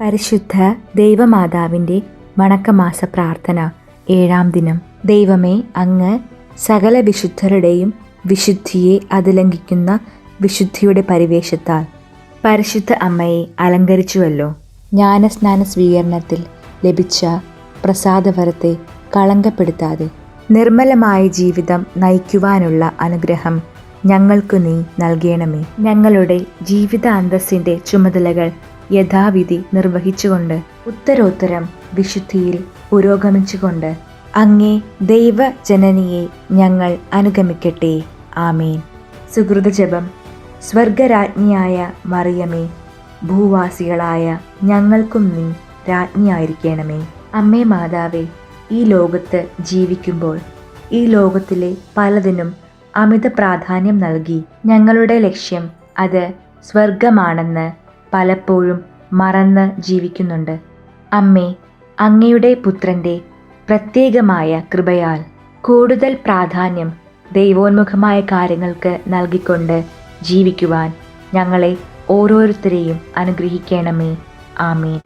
പരിശുദ്ധ ദൈവമാതാവിൻ്റെ വണക്കമാസ പ്രാർത്ഥന 7-ാം ദിനം. ദൈവമേ, അങ്ങ് സകല വിശുദ്ധരുടെയും വിശുദ്ധിയെ അതിലംഘിക്കുന്ന വിശുദ്ധിയുടെ പരിവേഷത്താൽ പരിശുദ്ധ അമ്മയെ അലങ്കരിച്ചുവല്ലോ. ജ്ഞാനസ്നാന സ്വീകരണത്തിൽ ലഭിച്ച പ്രസാദവരത്തെ കളങ്കപ്പെടുത്താതെ നിർമ്മലമായ ജീവിതം നയിക്കുവാനുള്ള അനുഗ്രഹം ഞങ്ങൾക്കു നീ നൽകണമേ. ഞങ്ങളുടെ ജീവിത അന്തസ്സിൻ്റെ ചുമതലകൾ യഥാവിധി നിർവഹിച്ചുകൊണ്ട് ഉത്തരോത്തരം വിശുദ്ധിയിൽ പുരോഗമിച്ചുകൊണ്ട് അങ്ങേ ദൈവജനനിയെ ഞങ്ങൾ അനുഗമിക്കട്ടെ. ആമേൻ. സുകൃതജപം. സ്വർഗരാജ്ഞിയായ മറിയമേ, ഭൂവാസികളായ ഞങ്ങൾക്കും നീ രാജ്ഞിയായിരിക്കണമേ. അമ്മേ മാതാവേ, ഈ ലോകത്ത് ജീവിക്കുമ്പോൾ ഈ ലോകത്തിലെ പലതിനും അമിത പ്രാധാന്യം നൽകി ഞങ്ങളുടെ ലക്ഷ്യം അത് സ്വർഗമാണെന്ന് പലപ്പോഴും മറന്ന് ജീവിക്കുന്നുണ്ട്. അമ്മേ, അങ്ങയുടെ പുത്രൻ്റെ പ്രത്യേകമായ കൃപയാൽ കൂടുതൽ പ്രാധാന്യം ദൈവോന്മുഖമായ കാര്യങ്ങൾക്ക് നൽകിക്കൊണ്ട് ജീവിക്കുവാൻ ഞങ്ങളെ ഓരോരുത്തരെയും അനുഗ്രഹിക്കണമേ. ആമേൻ.